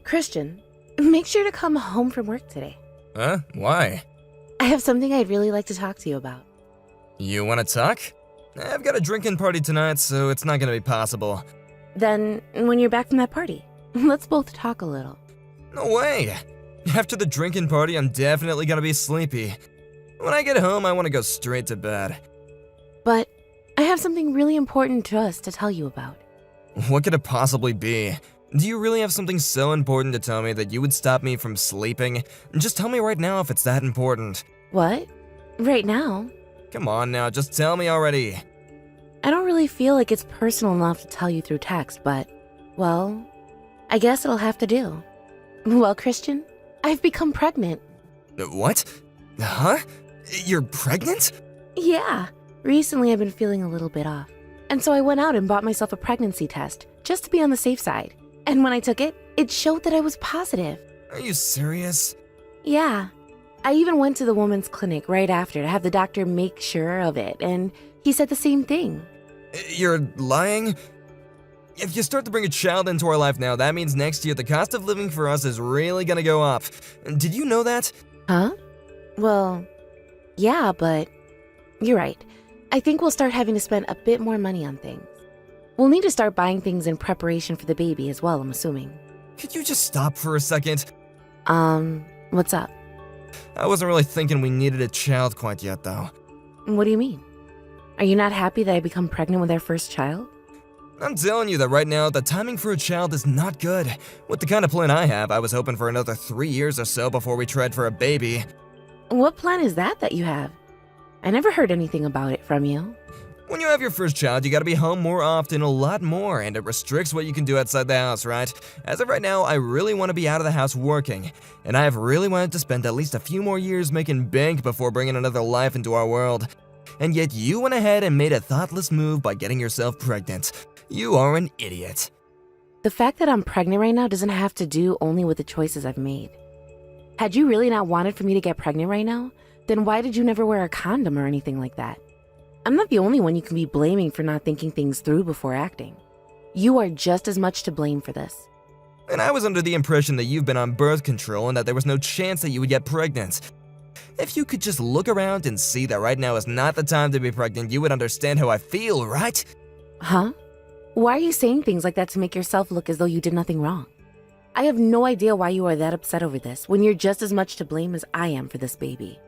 Christian, make sure to come home from work today. Huh? Why? I have something I'd really like to talk to you about. You wanna talk? I've got a drinking party tonight, so it's not gonna be possible. Then, when you're back from that party, let's both talk a little. No way! After the drinking party, I'm definitely gonna be sleepy. When I get home, I wanna go straight to bed. But I have something really important to us to tell you about. What could it possibly be? Do you really have something so important to tell me that you would stop me from sleeping? Just tell me right now if it's that important. What? Right now? Come on now, just tell me already. I don't really feel like it's personal enough to tell you through text, but, well, I guess it'll have to do. Well, Christian, I've become pregnant. What? Huh? You're pregnant? Yeah, recently I've been feeling a little bit off. And so I went out and bought myself a pregnancy test, just to be on the safe side. And when I took it, it showed that I was positive. Are you serious? Yeah. I even went to the woman's clinic right after to have the doctor make sure of it, and he said the same thing. You're lying? If you start to bring a child into our life now, that means next year the cost of living for us is really gonna go up. Did you know that? Huh? Well, yeah, but you're right. I think we'll start having to spend a bit more money on things. We'll need to start buying things in preparation for the baby as well, I'm assuming. Could you just stop for a second? What's up? I wasn't really thinking we needed a child quite yet, though. What do you mean? Are you not happy that I become pregnant with our first child? I'm telling you that right now, the timing for a child is not good. With the kind of plan I have, I was hoping for another 3 years or so before we tried for a baby. What plan is that you have? I never heard anything about it from you. When you have your first child, you gotta be home more often, a lot more, and it restricts what you can do outside the house, right? As of right now, I really want to be out of the house working, and I have really wanted to spend at least a few more years making bank before bringing another life into our world. And yet you went ahead and made a thoughtless move by getting yourself pregnant. You are an idiot. The fact that I'm pregnant right now doesn't have to do only with the choices I've made. Had you really not wanted for me to get pregnant right now, then why did you never wear a condom or anything like that? I'm not the only one you can be blaming for not thinking things through before acting. You are just as much to blame for this. And I was under the impression that you've been on birth control and that there was no chance that you would get pregnant. If you could just look around and see that right now is not the time to be pregnant, you would understand how I feel, right? Huh? Why are you saying things like that to make yourself look as though you did nothing wrong? I have no idea why you are that upset over this when you're just as much to blame as I am for this baby.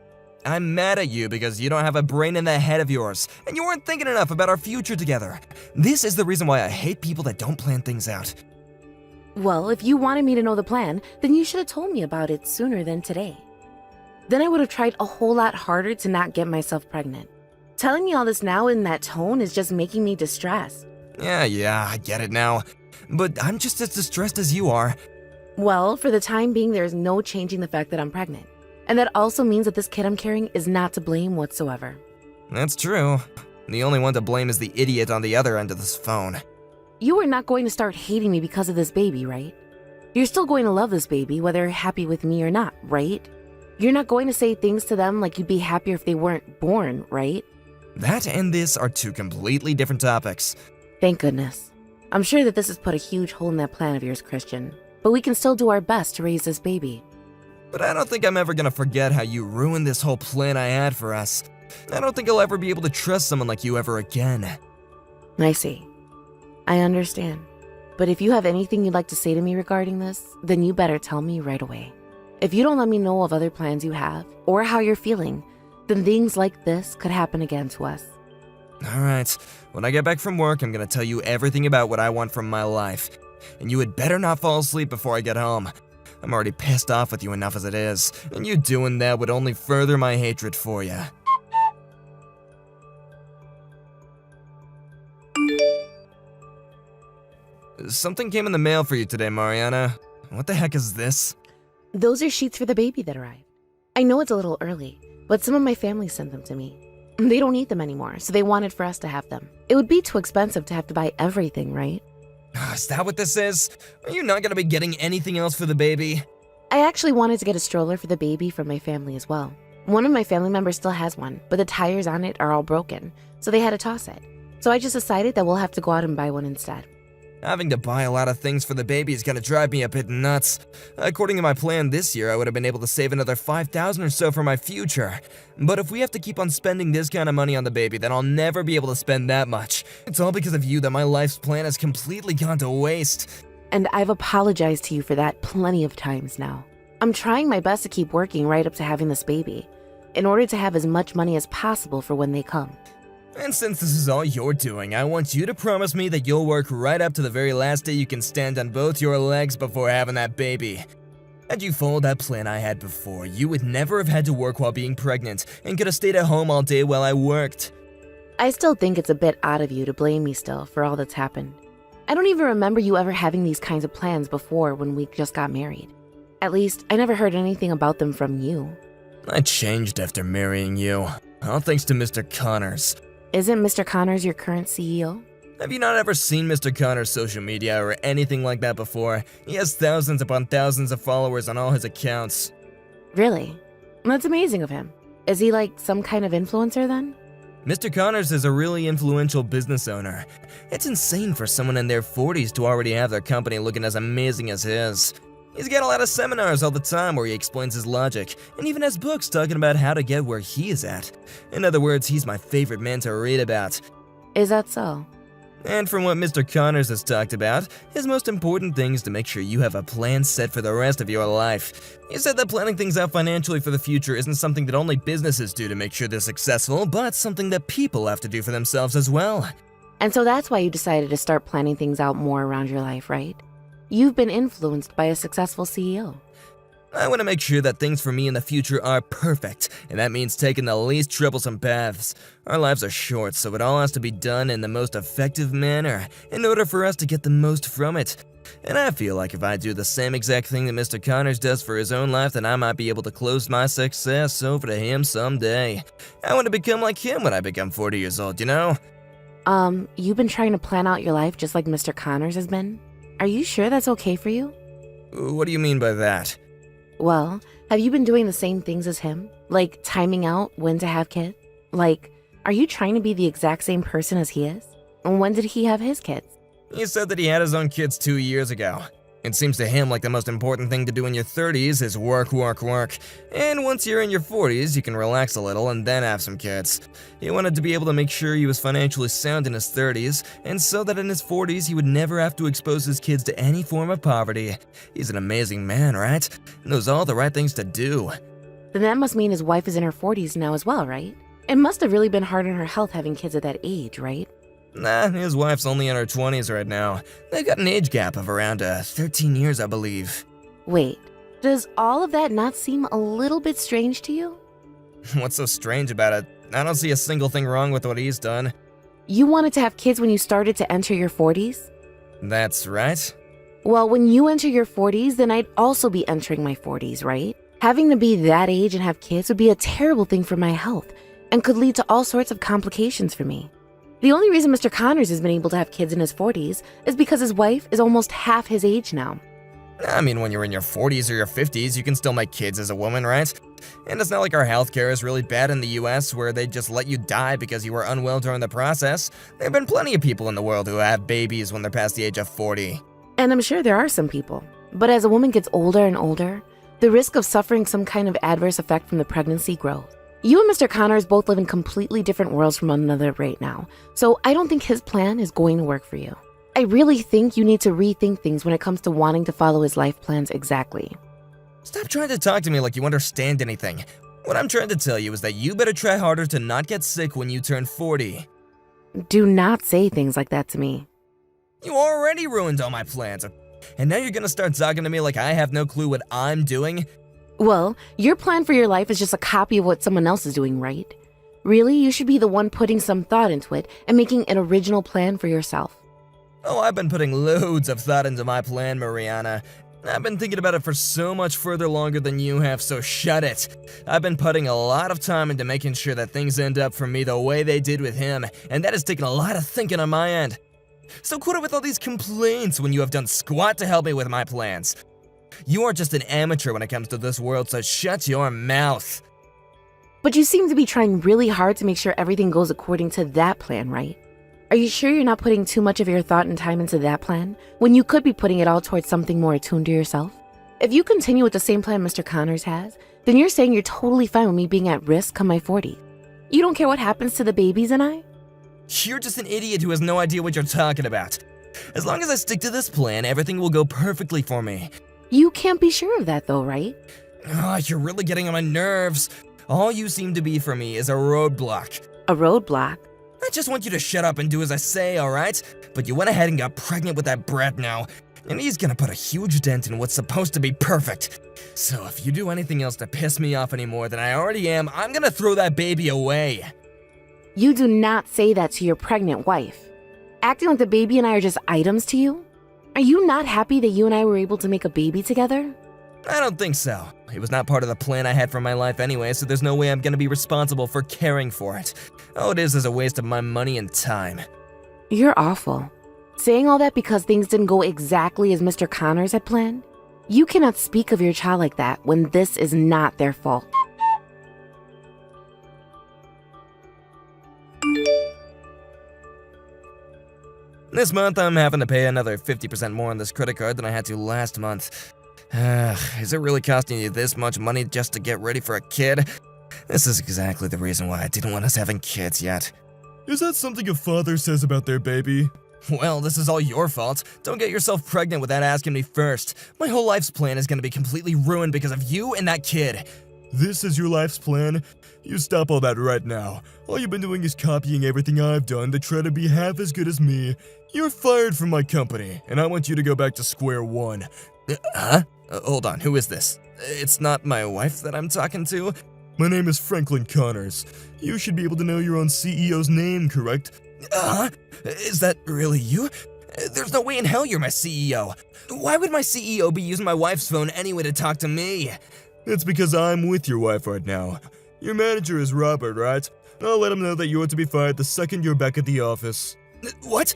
I'm mad at you because you don't have a brain in that head of yours, and you weren't thinking enough about our future together. This is the reason why I hate people that don't plan things out. Well, if you wanted me to know the plan, then you should have told me about it sooner than today. Then I would have tried a whole lot harder to not get myself pregnant. Telling me all this now in that tone is just making me distressed. Yeah, I get it now. But I'm just as distressed as you are. Well, for the time being, there is no changing the fact that I'm pregnant. And that also means that this kid I'm carrying is not to blame whatsoever. That's true. The only one to blame is the idiot on the other end of this phone. You are not going to start hating me because of this baby, right? You're still going to love this baby, whether you're happy with me or not, right? You're not going to say things to them like you'd be happier if they weren't born, right? That and this are two completely different topics. Thank goodness. I'm sure that this has put a huge hole in that plan of yours, Christian. But we can still do our best to raise this baby. But I don't think I'm ever gonna forget how you ruined this whole plan I had for us. I don't think I'll ever be able to trust someone like you ever again. I see. I understand. But if you have anything you'd like to say to me regarding this, then you better tell me right away. If you don't let me know of other plans you have, or how you're feeling, then things like this could happen again to us. Alright, when I get back from work, I'm gonna tell you everything about what I want from my life. And you had better not fall asleep before I get home. I'm already pissed off with you enough as it is, and you doing that would only further my hatred for you. Something came in the mail for you today, Mariana. What the heck is this? Those are sheets for the baby that arrived. I know it's a little early, but some of my family sent them to me. They don't need them anymore, so they wanted for us to have them. It would be too expensive to have to buy everything, right? Is that what this is? Are you not gonna be getting anything else for the baby? I actually wanted to get a stroller for the baby from my family as well. One of my family members still has one, but the tires on it are all broken, so they had to toss it. So I just decided that we'll have to go out and buy one instead. Having to buy a lot of things for the baby is gonna drive me a bit nuts. According to my plan this year, I would have been able to save another $5,000 or so for my future. But if we have to keep on spending this kind of money on the baby, then I'll never be able to spend that much. It's all because of you that my life's plan has completely gone to waste. And I've apologized to you for that plenty of times now. I'm trying my best to keep working right up to having this baby, in order to have as much money as possible for when they come. And since this is all you're doing, I want you to promise me that you'll work right up to the very last day you can stand on both your legs before having that baby. Had you followed that plan I had before, you would never have had to work while being pregnant and could have stayed at home all day while I worked. I still think it's a bit odd of you to blame me still for all that's happened. I don't even remember you ever having these kinds of plans before when we just got married. At least, I never heard anything about them from you. I changed after marrying you, all thanks to Mr. Connors. Isn't Mr. Connors your current CEO? Have you not ever seen Mr. Connors' social media or anything like that before? He has thousands upon thousands of followers on all his accounts. Really? That's amazing of him. Is he like some kind of influencer then? Mr. Connors is a really influential business owner. It's insane for someone in their 40s to already have their company looking as amazing as his. He's got a lot of seminars all the time where he explains his logic, and even has books talking about how to get where he is at. In other words, he's my favorite man to read about. Is that so? And from what Mr. Connors has talked about, his most important thing is to make sure you have a plan set for the rest of your life. He said that planning things out financially for the future isn't something that only businesses do to make sure they're successful, but something that people have to do for themselves as well. And so that's why you decided to start planning things out more around your life, right? You've been influenced by a successful CEO. I want to make sure that things for me in the future are perfect, and that means taking the least troublesome paths. Our lives are short, so it all has to be done in the most effective manner in order for us to get the most from it. And I feel like if I do the same exact thing that Mr. Connors does for his own life, then I might be able to close my success over to him someday. I want to become like him when I become 40 years old, you know? You've been trying to plan out your life just like Mr. Connors has been? Are you sure that's okay for you? What do you mean by that? Well, have you been doing the same things as him? Like timing out when to have kids? Like, are you trying to be the exact same person as he is? And when did he have his kids? He said that he had his own kids 2 years ago. It seems to him like the most important thing to do in your 30s is work, work, work. And once you're in your 40s, you can relax a little and then have some kids. He wanted to be able to make sure he was financially sound in his 30s, and so that in his 40s he would never have to expose his kids to any form of poverty. He's an amazing man, right? Knows all the right things to do. Then that must mean his wife is in her 40s now as well, right? It must have really been hard on her health having kids at that age, right? Nah, his wife's only in her 20s right now. They've got an age gap of around 13 years, I believe. Wait, does all of that not seem a little bit strange to you? What's so strange about it? I don't see a single thing wrong with what he's done. You wanted to have kids when you started to enter your 40s? That's right. Well, when you enter your 40s, then I'd also be entering my 40s, right? Having to be that age and have kids would be a terrible thing for my health and could lead to all sorts of complications for me. The only reason Mr. Connors has been able to have kids in his 40s is because his wife is almost half his age now. I mean, when you're in your 40s or your 50s, you can still make kids as a woman, right? And it's not like our healthcare is really bad in the US where they just let you die because you were unwell during the process. There have been plenty of people in the world who have babies when they're past the age of 40. And I'm sure there are some people. But as a woman gets older and older, the risk of suffering some kind of adverse effect from the pregnancy grows. You and Mr. Connors both live in completely different worlds from one another right now, so I don't think his plan is going to work for you. I really think you need to rethink things when it comes to wanting to follow his life plans exactly. Stop trying to talk to me like you understand anything. What I'm trying to tell you is that you better try harder to not get sick when you turn 40. Do not say things like that to me. You already ruined all my plans, and now you're gonna start talking to me like I have no clue what I'm doing? Well, your plan for your life is just a copy of what someone else is doing, right? Really, you should be the one putting some thought into it and making an original plan for yourself. Oh, I've been putting loads of thought into my plan, Mariana. I've been thinking about it for so much further longer than you have, so shut it. I've been putting a lot of time into making sure that things end up for me the way they did with him, and that has taken a lot of thinking on my end. So quit it with all these complaints when you have done squat to help me with my plans. You are just an amateur when it comes to this world, so shut your mouth. But you seem to be trying really hard to make sure everything goes according to that plan, right? Are you sure you're not putting too much of your thought and time into that plan when you could be putting it all towards something more attuned to yourself? If you continue with the same plan Mr. Connors has, then you're saying you're totally fine with me being at risk come my 40s. You don't care what happens to the babies and I? You're just an idiot who has no idea what you're talking about. As long as I stick to this plan, everything will go perfectly for me. You can't be sure of that though, right? Oh, you're really getting on my nerves. All you seem to be for me is a roadblock. A roadblock? I just want you to shut up and do as I say, alright? But you went ahead and got pregnant with that brat now, and he's gonna put a huge dent in what's supposed to be perfect. So if you do anything else to piss me off any more than I already am, I'm gonna throw that baby away. You do not say that to your pregnant wife. Acting like the baby and I are just items to you? Are you not happy that you and I were able to make a baby together? I don't think so. It was not part of the plan I had for my life anyway, so there's no way I'm gonna be responsible for caring for it. All it is a waste of my money and time. You're awful. Saying all that because things didn't go exactly as Mr. Connors had planned? You cannot speak of your child like that when this is not their fault. This month, I'm having to pay another 50% more on this credit card than I had to last month. Is it really costing you this much money just to get ready for a kid? This is exactly the reason why I didn't want us having kids yet. Is that something a father says about their baby? Well, this is all your fault. Don't get yourself pregnant without asking me first. My whole life's plan is gonna be completely ruined because of you and that kid. This is your life's plan? You stop all that right now. All you've been doing is copying everything I've done to try to be half as good as me. You're fired from my company, and I want you to go back to square one. Hold on, who is this? It's not my wife that I'm talking to? My name is Franklin Connors. You should be able to know your own CEO's name, correct? Is that really you? There's no way in hell you're my CEO. Why would my CEO be using my wife's phone anyway to talk to me? It's because I'm with your wife right now. Your manager is Robert, right? I'll let him know that you're to be fired the second you're back at the office. What?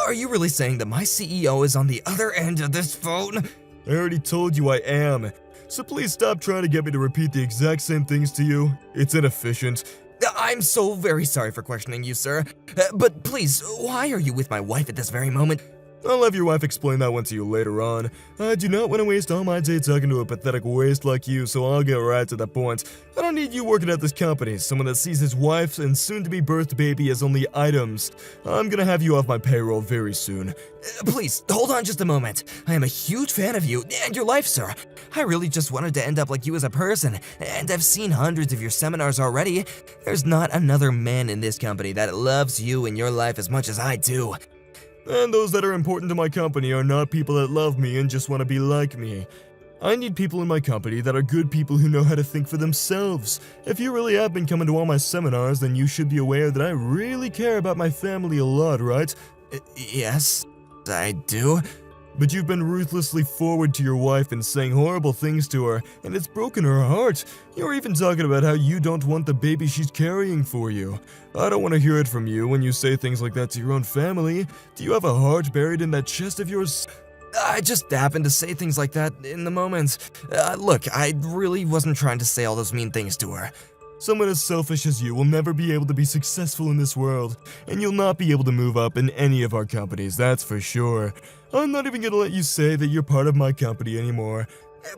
Are you really saying that my CEO is on the other end of this phone? I already told you I am. So please stop trying to get me to repeat the exact same things to you. It's inefficient. I'm so very sorry for questioning you, sir. But please, why are you with my wife at this very moment? I'll have your wife explain that one to you later on. I do not want to waste all my day talking to a pathetic waste like you, so I'll get right to the point. I don't need you working at this company, someone that sees his wife and soon-to-be birthed baby as only items. I'm gonna have you off my payroll very soon. Please, hold on just a moment. I am a huge fan of you and your life, sir. I really just wanted to end up like you as a person, and I've seen hundreds of your seminars already. There's not another man in this company that loves you and your life as much as I do. And those that are important to my company are not people that love me and just want to be like me. I need people in my company that are good people who know how to think for themselves. If you really have been coming to all my seminars, then you should be aware that I really care about my family a lot, right? Yes, I do. But you've been ruthlessly forward to your wife and saying horrible things to her, and it's broken her heart. You're even talking about how you don't want the baby she's carrying for you. I don't want to hear it from you when you say things like that to your own family. Do you have a heart buried in that chest of yours? I just happened to say things like that in the moment. Look, I really wasn't trying to say all those mean things to her. Someone as selfish as you will never be able to be successful in this world, and you'll not be able to move up in any of our companies, that's for sure. I'm not even gonna let you say that you're part of my company anymore.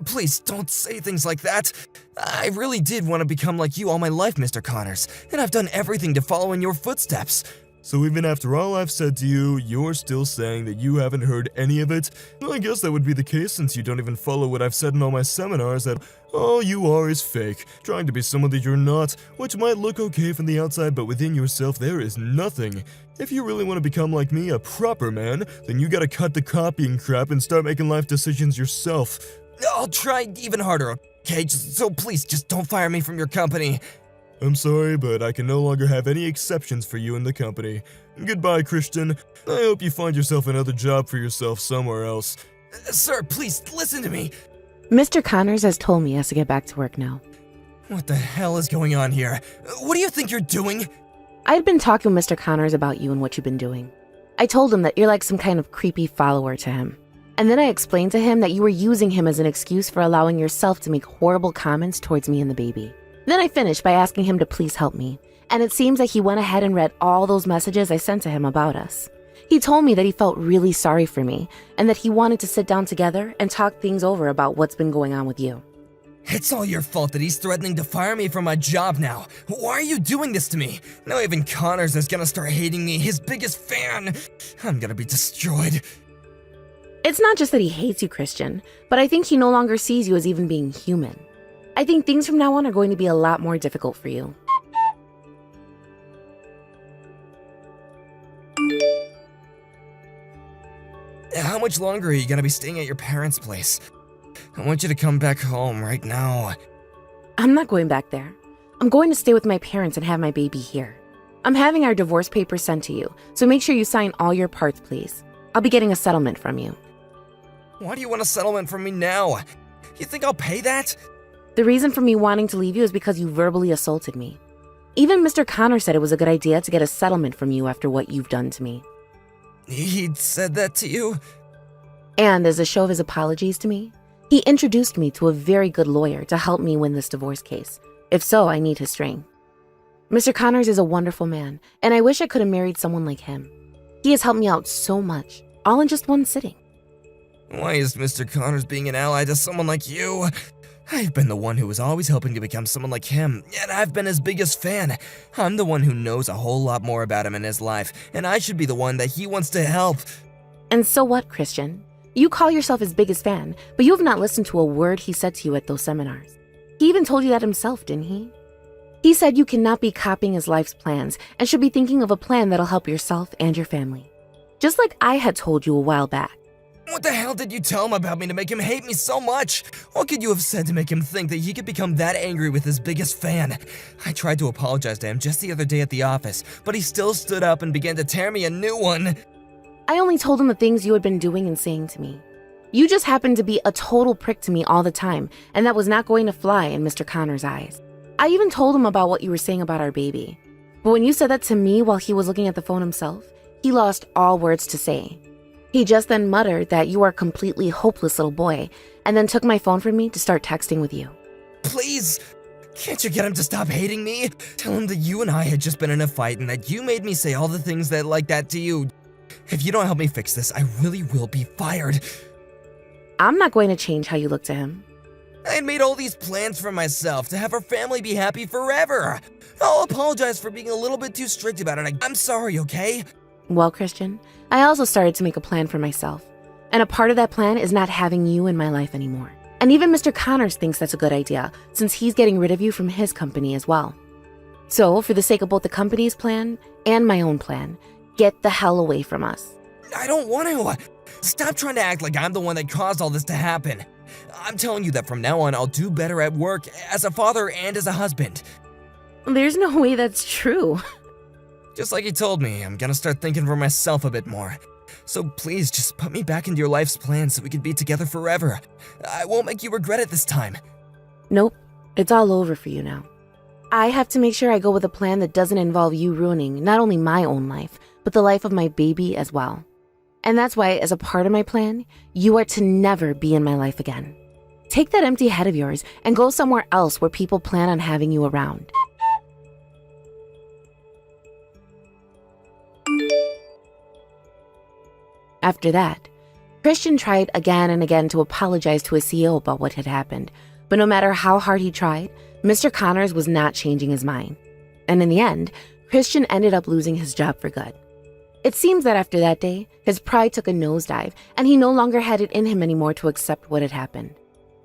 Please, don't say things like that. I really did want to become like you all my life, Mr. Connors, and I've done everything to follow in your footsteps. So even after all I've said to you, you're still saying that you haven't heard any of it? Well, I guess that would be the case since you don't even follow what I've said in all my seminars, that all you are is fake, trying to be someone that you're not, which might look okay from the outside, but within yourself there is nothing. If you really want to become like me, a proper man, then you gotta cut the copying crap and start making life decisions yourself. I'll try even harder, okay? So please, just don't fire me from your company. I'm sorry, but I can no longer have any exceptions for you in the company. Goodbye, Christian. I hope you find yourself another job for yourself somewhere else. Sir, please, listen to me. Mr. Connors has told me he has to get back to work now. What the hell is going on here? What do you think you're doing? I'd been talking with Mr. Connors about you and what you've been doing. I told him that you're like some kind of creepy follower to him. And then I explained to him that you were using him as an excuse for allowing yourself to make horrible comments towards me and the baby. Then I finished by asking him to please help me, and it seems like he went ahead and read all those messages I sent to him about us. He told me that he felt really sorry for me and that he wanted to sit down together and talk things over about what's been going on with you. It's all your fault that he's threatening to fire me from my job now. Why are you doing this to me? Now even Connors is gonna start hating me, his biggest fan. I'm gonna be destroyed. It's not just that he hates you, Christian, but I think he no longer sees you as even being human. I think things from now on are going to be a lot more difficult for you. How much longer are you gonna be staying at your parents' place? I want you to come back home right now. I'm not going back there. I'm going to stay with my parents and have my baby here. I'm having our divorce papers sent to you, so make sure you sign all your parts, please. I'll be getting a settlement from you. Why do you want a settlement from me now? You think I'll pay that? The reason for me wanting to leave you is because you verbally assaulted me. Even Mr. Connor said it was a good idea to get a settlement from you after what you've done to me. He said that to you? And as a show of his apologies to me, he introduced me to a very good lawyer to help me win this divorce case. If so, I need his strength. Mr. Connors is a wonderful man, and I wish I could have married someone like him. He has helped me out so much, all in just one sitting. Why is Mr. Connors being an ally to someone like you? I've been the one who was always hoping to become someone like him, and I've been his biggest fan. I'm the one who knows a whole lot more about him in his life, and I should be the one that he wants to help. And so what, Christian? You call yourself his biggest fan, but you have not listened to a word he said to you at those seminars. He even told you that himself, didn't he? He said you cannot be copying his life's plans and should be thinking of a plan that'll help yourself and your family. Just like I had told you a while back. What the hell did you tell him about me to make him hate me so much? What could you have said to make him think that he could become that angry with his biggest fan? I tried to apologize to him just the other day at the office, but he still stood up and began to tear me a new one. I only told him the things you had been doing and saying to me. You just happened to be a total prick to me all the time, and that was not going to fly in Mr. Connor's eyes. I even told him about what you were saying about our baby. But when you said that to me while he was looking at the phone himself, he lost all words to say. He just then muttered that you are a completely hopeless little boy, and then took my phone from me to start texting with you. Please, can't you get him to stop hating me? Tell him that you and I had just been in a fight and that you made me say all the things that like that to you. If you don't help me fix this, I really will be fired. I'm not going to change how you look to him. I had made all these plans for myself to have our family be happy forever. I'll apologize for being a little bit too strict about it. I'm sorry, okay? Well, Christian, I also started to make a plan for myself. And a part of that plan is not having you in my life anymore. And even Mr. Connors thinks that's a good idea, since he's getting rid of you from his company as well. So, for the sake of both the company's plan and my own plan, get the hell away from us. I don't want to. Stop trying to act like I'm the one that caused all this to happen. I'm telling you that from now on, I'll do better at work, as a father and as a husband. There's no way that's true. Just like you told me, I'm gonna start thinking for myself a bit more. So please, just put me back into your life's plan so we can be together forever. I won't make you regret it this time. Nope, it's all over for you now. I have to make sure I go with a plan that doesn't involve you ruining not only my own life, but the life of my baby as well. And that's why, as a part of my plan, you are to never be in my life again. Take that empty head of yours and go somewhere else where people plan on having you around. After that, Christian tried again and again to apologize to his CEO about what had happened, but no matter how hard he tried, Mr. Connors was not changing his mind. And in the end, Christian ended up losing his job for good. It seems that after that day, his pride took a nosedive, and he no longer had it in him anymore to accept what had happened.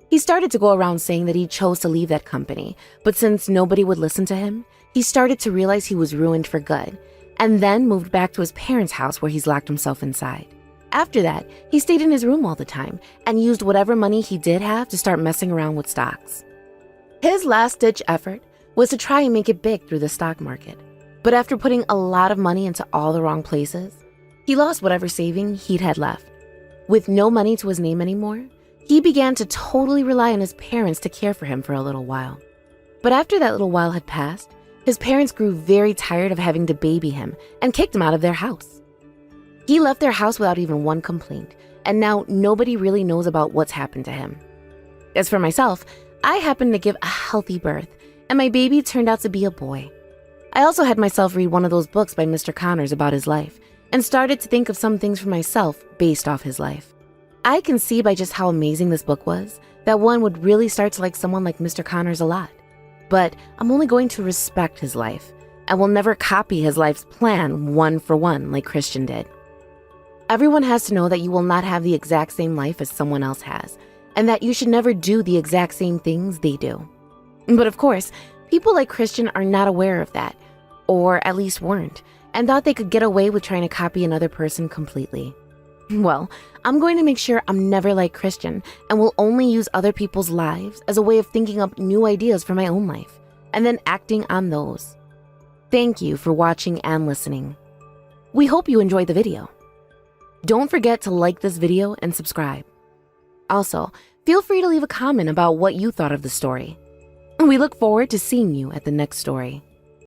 He started to go around saying that he chose to leave that company, but since nobody would listen to him, he started to realize he was ruined for good, and then moved back to his parents' house where he's locked himself inside. After that, he stayed in his room all the time and used whatever money he did have to start messing around with stocks. His last-ditch effort was to try and make it big through the stock market. But after putting a lot of money into all the wrong places, he lost whatever saving he'd had left. With no money to his name anymore, he began to totally rely on his parents to care for him for a little while. But after that little while had passed, his parents grew very tired of having to baby him and kicked him out of their house. He left their house without even one complaint, and now nobody really knows about what's happened to him. As for myself, I happened to give a healthy birth, and my baby turned out to be a boy. I also had myself read one of those books by Mr. Connors about his life and started to think of some things for myself based off his life. I can see by just how amazing this book was that one would really start to like someone like Mr. Connors a lot. But I'm only going to respect his life and will never copy his life's plan one for one like Christian did. Everyone has to know that you will not have the exact same life as someone else has, and that you should never do the exact same things they do. But of course, people like Christian are not aware of that, or at least weren't, and thought they could get away with trying to copy another person completely. Well, I'm going to make sure I'm never like Christian and will only use other people's lives as a way of thinking up new ideas for my own life, and then acting on those. Thank you for watching and listening. We hope you enjoyed the video. Don't forget to like this video and subscribe. Also, feel free to leave a comment about what you thought of the story. We look forward to seeing you at the next story.